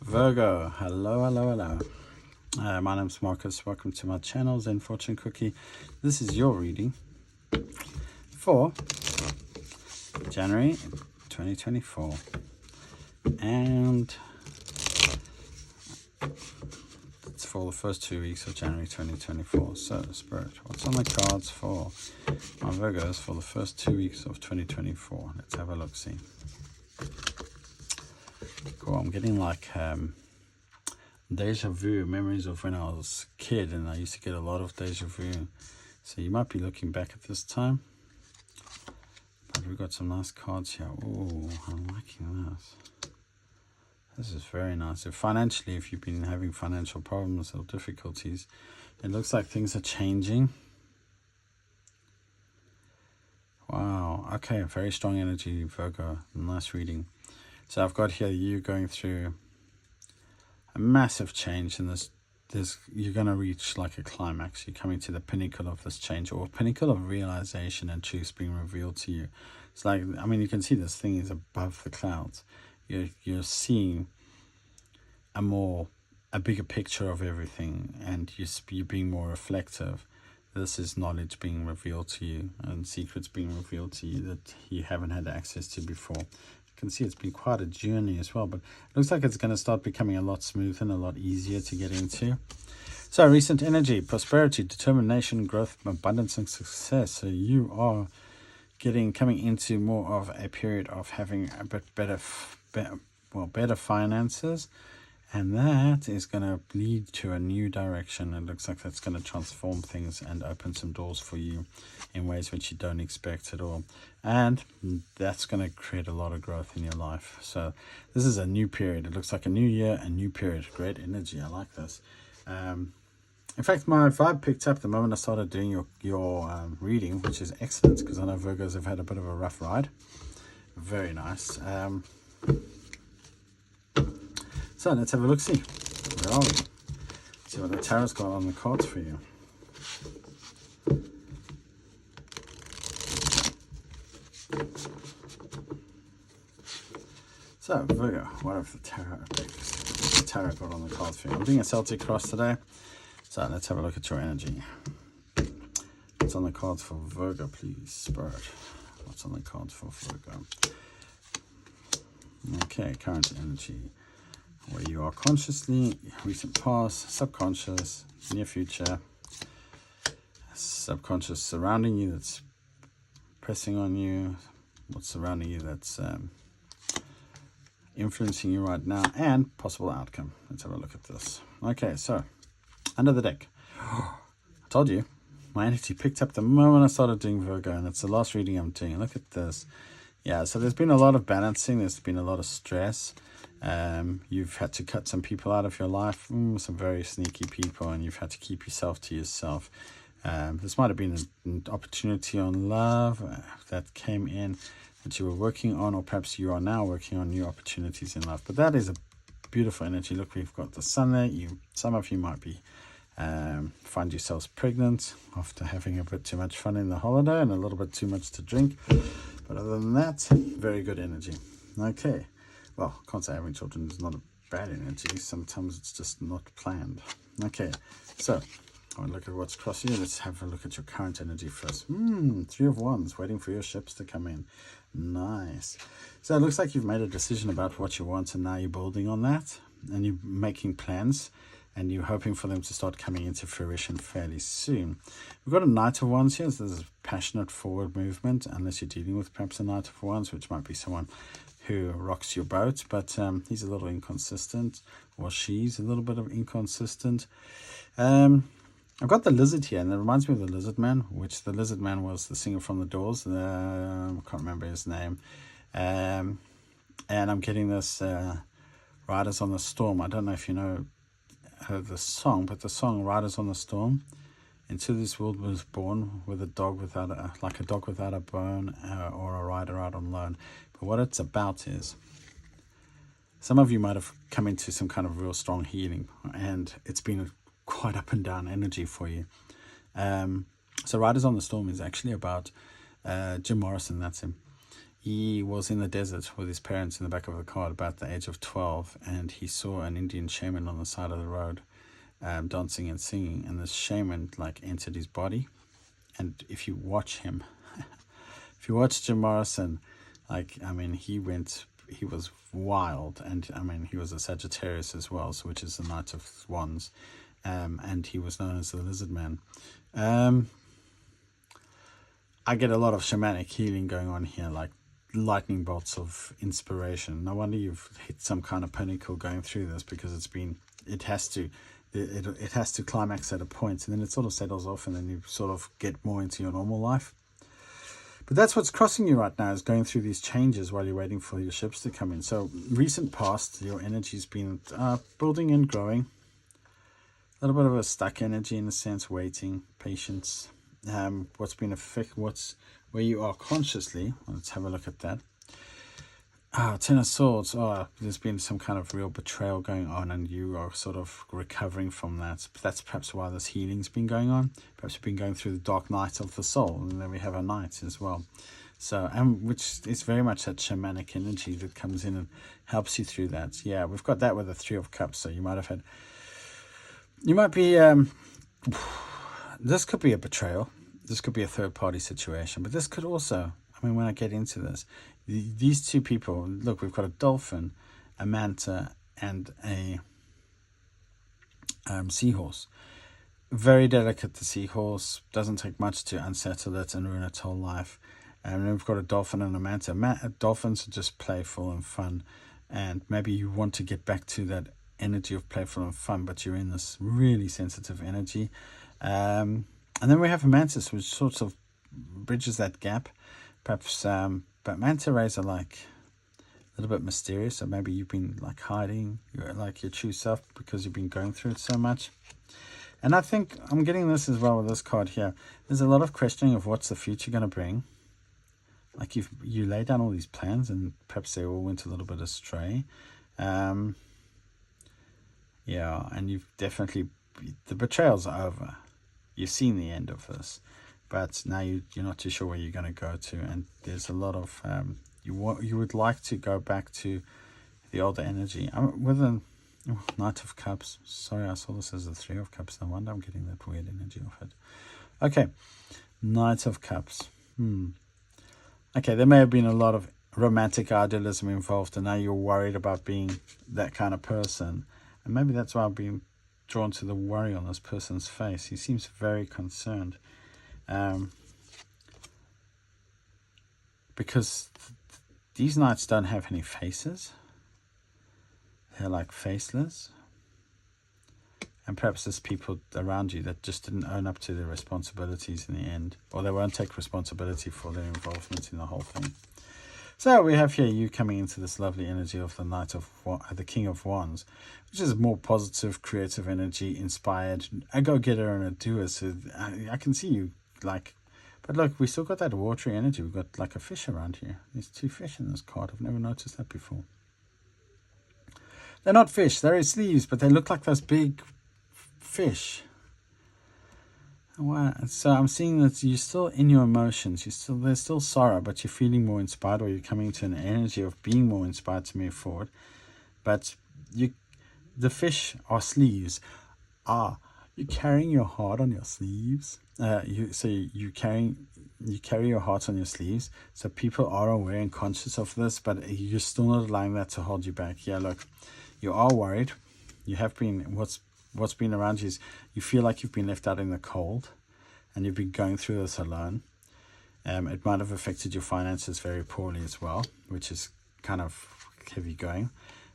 Virgo, hello. My name's Marcus. Welcome to my channel, Zenfortunecookie. This is your reading for January 2024. And it's for the first 2 weeks of January 2024. So, Spirit, what's on the cards for my Virgos for the first 2 weeks of 2024? Let's have a look-see. Cool, I'm getting like deja vu, memories of when I was a kid, and I used to get a lot of deja vu. So you might be looking back at this time. But we've got some nice cards here. Oh, I'm liking this. This is very nice. If financially, if you've been having financial problems or difficulties, it looks like things are changing. Wow, okay, very strong energy, Virgo. Nice reading. So I've got here you going through a massive change in this. You're going to reach like a climax. You're coming to the pinnacle of this change, or pinnacle of realization and truth being revealed to you. It's like, I mean, you can see this thing is above the clouds. You're seeing a bigger picture of everything, and you're being more reflective. This is knowledge being revealed to you and secrets being revealed to you that you haven't had access to before. You can see it's been quite a journey as well, but it looks like it's going to start becoming a lot smoother and a lot easier to get into. So recent energy, prosperity, determination, growth, abundance, and success. So you are coming into more of a period of having a bit better finances, and that is going to lead to a new direction. It looks like that's going to transform things and open some doors for you in ways which you don't expect at all. And that's going to create a lot of growth in your life. So this is a new period. It looks like a new year, a new period. Great energy. I like this. In fact, my vibe picked up the moment I started doing your reading, which is excellent because I know Virgos have had a bit of a rough ride. Very nice. So let's have a look-see. Where are we? See what the tarot's got on the cards for you. So, Virgo, what have the tarot got on the cards for you? I'm doing a Celtic cross today. So let's have a look at your energy. What's on the cards for Virgo, please, Spirit? What's on the cards for Virgo? Okay, current energy. Where you are consciously, recent past, subconscious, near future, subconscious surrounding you that's pressing on you, what's surrounding you that's influencing you right now, and possible outcome. Let's have a look at this. Okay, so under the deck. I told you, my energy picked up the moment I started doing Virgo, and it's the last reading I'm doing. Look at this. Yeah, so there's been a lot of balancing. There's been a lot of stress. You've had to cut some people out of your life, some very sneaky people, and you've had to keep yourself to yourself. This might have been an opportunity on love that came in that you were working on, or perhaps you are now working on new opportunities in life. But that is a beautiful energy. Look, we've got the sun there. Some of you might be find yourselves pregnant after having a bit too much fun in the holiday and a little bit too much to drink. But other than that, very good energy. Okay. Well, I can't say having children is not a bad energy. Sometimes it's just not planned. Okay, so I want to look at what's crossing you. Let's have a look at your current energy first. 3 of Wands, waiting for your ships to come in. Nice. So it looks like you've made a decision about what you want, and now you're building on that, and you're making plans, and you're hoping for them to start coming into fruition fairly soon. We've got a Knight of Wands here. So there's a passionate forward movement, unless you're dealing with perhaps a Knight of Wands, which might be someone who rocks your boat, but he's a little inconsistent, or she's a little bit of inconsistent. I've got the Lizard here, and it reminds me of the Lizard Man, which the Lizard Man was the singer from The Doors. I can't remember his name. And I'm getting this Riders on the Storm. I don't know if you heard the song, but the song Riders on the Storm. Into this world was born with a dog without a bone, or a rider out on loan. But what it's about is, some of you might have come into some kind of real strong healing, and it's been a quite up and down energy for you. So Riders on the Storm is actually about Jim Morrison. That's him. he was in the desert with his parents in the back of the car at about the age of 12, and he saw an Indian shaman on the side of the road, dancing and singing, and this shaman like entered his body. And if you watch him, if you watch Jim Morrison, like, I mean, he was wild, and I mean, he was a Sagittarius as well, so which is the Knight of Wands, and he was known as the Lizard Man. I get a lot of shamanic healing going on here, like lightning bolts of inspiration. No wonder you've hit some kind of pinnacle going through this, because it has to climax at a point, and then it sort of settles off, and then you sort of get more into your normal life. But that's what's crossing you right now, is going through these changes while you're waiting for your ships to come in. So recent past, your energy's been building and growing. A little bit of a stuck energy in a sense, waiting, patience. What's where you are consciously. Let's have a look at that. Ten of Swords. There's been some kind of real betrayal going on, and you are sort of recovering from that. That's perhaps why this healing's been going on. Perhaps you've been going through the dark night of the soul, and then we have a knight as well. So, which is very much that shamanic energy that comes in and helps you through that. Yeah, we've got that with the Three of Cups. So you might be. This could be a betrayal. This could be a third-party situation, but this could also. I mean, when I get into this, these two people, look, we've got a dolphin, a manta, and a seahorse. Very delicate, the seahorse. Doesn't take much to unsettle it and ruin its whole life. And then we've got a dolphin and a manta. Dolphins are just playful and fun, and maybe you want to get back to that energy of playful and fun, but you're in this really sensitive energy. And then we have a mantis, which sort of bridges that gap. Perhaps, but manta rays are like a little bit mysterious, so maybe you've been like hiding your true self because you've been going through it so much. And I think I'm getting this as well with this card here. There's a lot of questioning of what's the future going to bring. Like you lay down all these plans, and perhaps they all went a little bit astray. Yeah, and you've definitely, the betrayal's over. You've seen the end of this, but now you're not too sure where you're going to go to, and there's a lot of you would like to go back to the older energy. With a Knight of Cups. Sorry, I saw this as the Three of Cups. No wonder I'm getting that weird energy of it. Okay, Knight of Cups. Okay, there may have been a lot of romantic idealism involved, and now you're worried about being that kind of person, and maybe that's why I've been drawn to the worry on this person's face. He seems very concerned, because these knights don't have any faces. They're like faceless, and perhaps there's people around you that just didn't own up to their responsibilities in the end, or they won't take responsibility for their involvement in the whole thing. So we have here you coming into this lovely energy of the the King of Wands, which is more positive, creative energy, inspired, a go-getter and a doer. So I can see you like, but look, we still got that watery energy. We've got like a fish around here. There's two fish in this card. I've never noticed that before. They're not fish. They're sleeves, but they look like those big fish. Wow. So I'm seeing that you're still in your emotions. There's still sorrow, but you're feeling more inspired, or you're coming to an energy of being more inspired to move forward. But the fish are sleeves. You're carrying your heart on your sleeves. You carry your heart on your sleeves. So people are aware and conscious of this, but you're still not allowing that to hold you back. Yeah, look, you are worried. You have been. What's been around you is you feel like you've been left out in the cold, and you've been going through this alone. It might have affected your finances very poorly as well, which is kind of heavy going.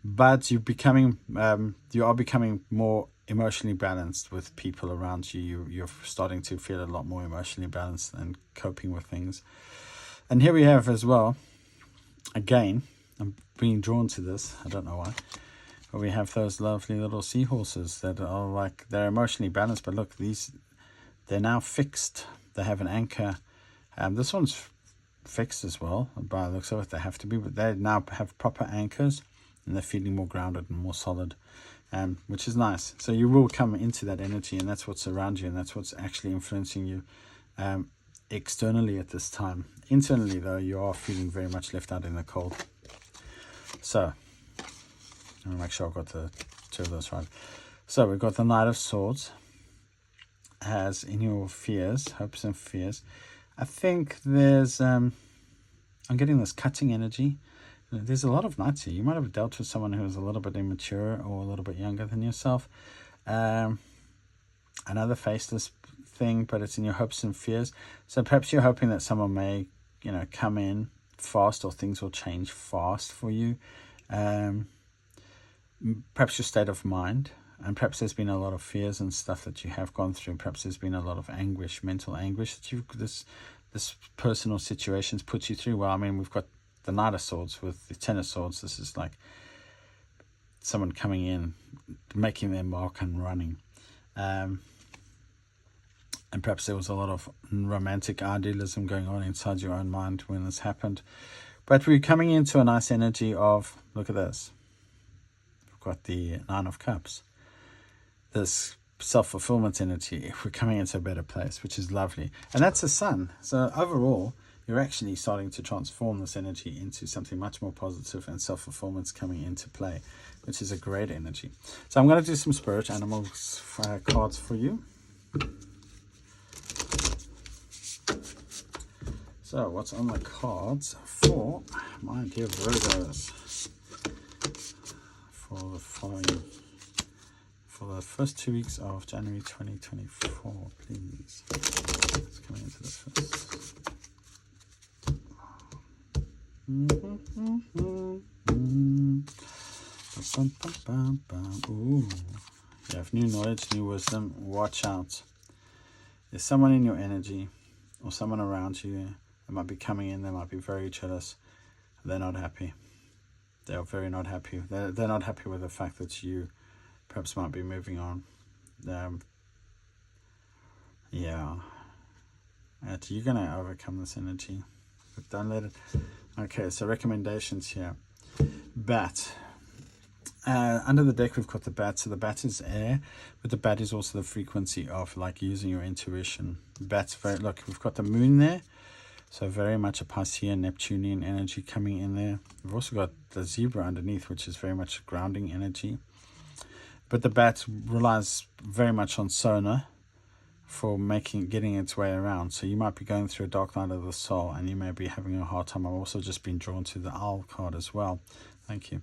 But you are becoming more emotionally balanced with people around you. You're starting to feel a lot more emotionally balanced and coping with things. And here we have as well, again, I'm being drawn to this. I don't know why. But we have those lovely little seahorses that are like, they're emotionally balanced, but look, they're now fixed. They have an anchor. This one's fixed as well. By the looks of it, they have to be, but they now have proper anchors, and they're feeling more grounded and more solid, which is nice. So you will come into that energy, and that's what's around you, and that's what's actually influencing you externally at this time. Internally, though, you are feeling very much left out in the cold. So, I'm going to make sure I've got the two of those right. So, we've got the Knight of Swords. As in your fears, hopes and fears. I think there's, I'm getting this cutting energy. There's a lot of knights here. You might have dealt with someone who is a little bit immature or a little bit younger than yourself. Another faceless thing, but it's in your hopes and fears. So perhaps you're hoping that someone may, come in fast, or things will change fast for you. Perhaps your state of mind, and perhaps there's been a lot of fears and stuff that you have gone through. Perhaps there's been a lot of anguish, mental anguish that this personal situation's put you through. Well, I mean, we've got the Knight of Swords with the Ten of Swords. This is like someone coming in, making their mark and running. And perhaps there was a lot of romantic idealism going on inside your own mind when this happened. But we're coming into a nice energy of, look at this. We've got the Nine of Cups. This self-fulfillment energy. We're coming into a better place, which is lovely. And that's the Sun. So overall, you're actually starting to transform this energy into something much more positive, and self-fulfillment's coming into play, which is a great energy. So I'm going to do some spirit animals cards for you. So what's on the cards for my dear Virgos for the following, for the first 2 weeks of January 2024, please. Let's come into this first. Ooh. You have new knowledge, new wisdom. Watch out. There's someone in your energy, or someone around you that might be coming in. They might be very jealous. They're not happy. They are very not happy. They're not happy with the fact that you perhaps might be moving on. Yeah. And you're going to overcome this energy. But don't let it... Okay, so recommendations here. Bat. Under the deck, we've got the bat. So the bat is air, but the bat is also the frequency of like using your intuition. Bat's very... Look, we've got the moon there. So very much a Piscean, Neptunian energy coming in there. We've also got the zebra underneath, which is very much grounding energy. But the bat relies very much on sonar for getting its way around. So you might be going through a dark night of the soul, and you may be having a hard time. I've also just been drawn to the owl card as well. Thank you.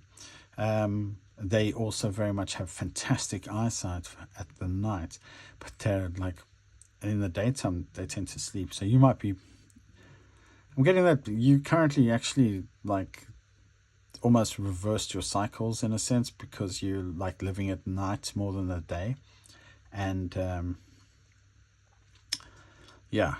They also very much have fantastic eyesight at the night, but they're like in the daytime they tend to sleep. So you might be... I'm getting that you currently actually like almost reversed your cycles in a sense, because you're like living at night more than the day. And yeah,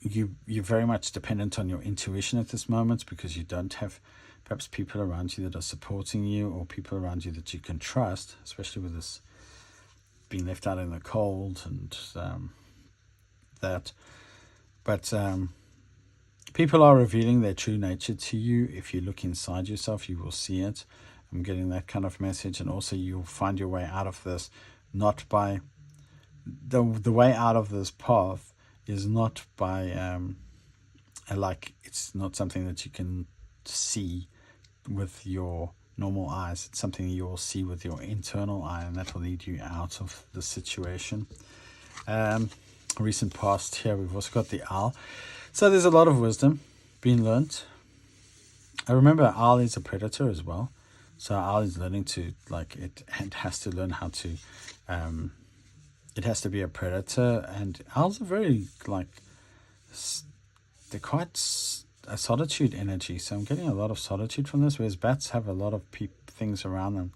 you're very much dependent on your intuition at this moment, because you don't have perhaps people around you that are supporting you, or people around you that you can trust, especially with this being left out in the cold and that. But people are revealing their true nature to you. If you look inside yourself, you will see it. I'm getting that kind of message. And also you'll find your way out of this, not by... The way out of this path is not by... like, it's not something that you can see with your normal eyes. It's something you'll see with your internal eye, and that will lead you out of the situation. Recent past here, we've also got the owl. So there's a lot of wisdom being learnt. I remember owl is a predator as well. So owl is learning to, like, it has to learn how to, it has to be a predator. And owls are very, like, they're quite a solitude energy. So I'm getting a lot of solitude from this, whereas bats have a lot of things around them.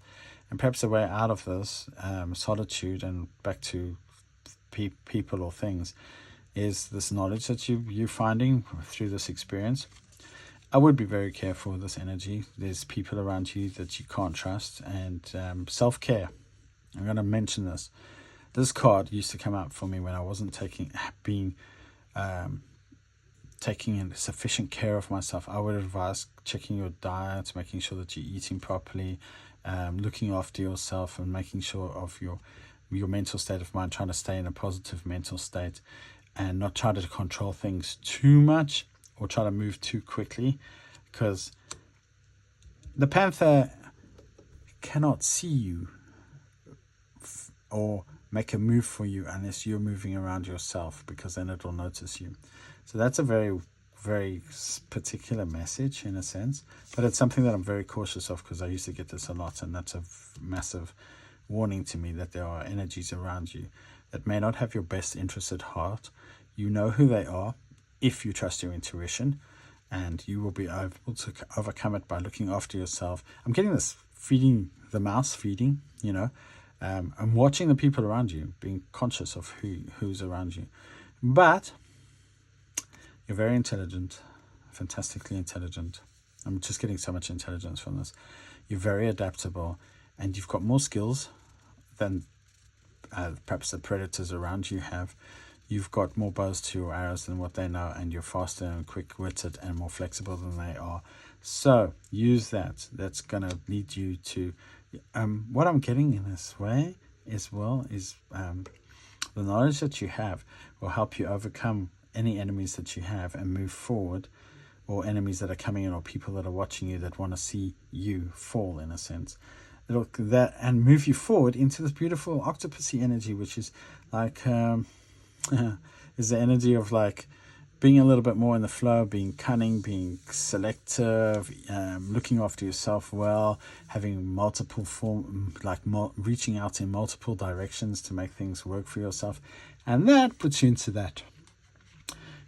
And perhaps the way out of this solitude and back to people or things is this knowledge that you're finding through this experience. I would be very careful with this energy. There's people around you that you can't trust. And self-care. I'm going to mention this. This card used to come out for me when I wasn't taking in sufficient care of myself. I would advise checking your diet, making sure that you're eating properly, looking after yourself, and making sure of your mental state of mind, trying to stay in a positive mental state, and not try to control things too much, or try to move too quickly, because the Panther cannot see you or make a move for you unless you're moving around yourself, because then it'll notice you. So that's a very, very particular message in a sense, but it's something that I'm very cautious of, because I used to get this a lot, and that's a massive warning to me that there are energies around you that may not have your best interest at heart. You know who they are if you trust your intuition, and you will be able to overcome it by looking after yourself. I'm getting this feeding the mouse, you know. I'm watching the people around you, being conscious of who's around you. But you're very intelligent, fantastically intelligent. I'm just getting so much intelligence from this. You're very adaptable, and you've got more skills than perhaps the predators around you have. You've got more bows to your arrows than what they know, and you're faster and quick-witted and more flexible than they are. So use that. That's going to lead you to... what I'm getting in this way as well is the knowledge that you have will help you overcome any enemies that you have and move forward, or enemies that are coming in, or people that are watching you that want to see you fall, in a sense. Look, that and move you forward into this beautiful octopusy energy, which is like is the energy of like being a little bit more in the flow, being cunning, being selective, looking after yourself well, having multiple reaching out in multiple directions to make things work for yourself, and that puts you into that.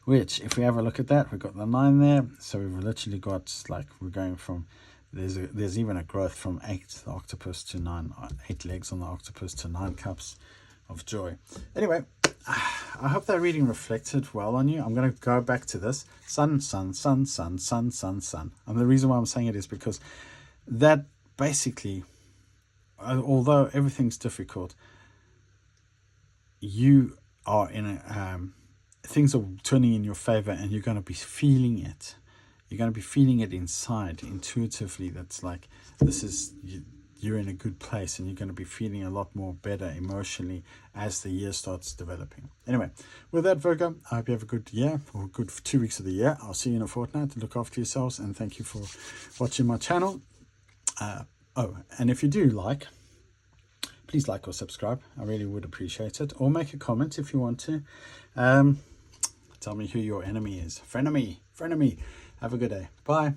Which, if we have a look at that, we've got the 9 there, so we've literally got like we're going from there's even a growth from 8 octopus to 9, 8 legs on the octopus to 9 cups of joy. Anyway, I hope that reading reflected well on you. I'm going to go back to this. Sun, sun, sun, sun, sun, sun, sun. And the reason why I'm saying it is because that basically, although everything's difficult, you are in a... things are turning in your favor, and you're going to be feeling it. You're going to be feeling it inside, intuitively. That's like, this is... you're in a good place, and you're going to be feeling a lot more better emotionally as the year starts developing. Anyway, with that, Virgo, I hope you have a good year, or a good 2 weeks of the year. I'll see you in a fortnight. Look after yourselves, and thank you for watching my channel. And if you do like, please like or subscribe. I really would appreciate it. Or make a comment if you want to. Tell me who your enemy is. Frenemy. Have a good day. Bye.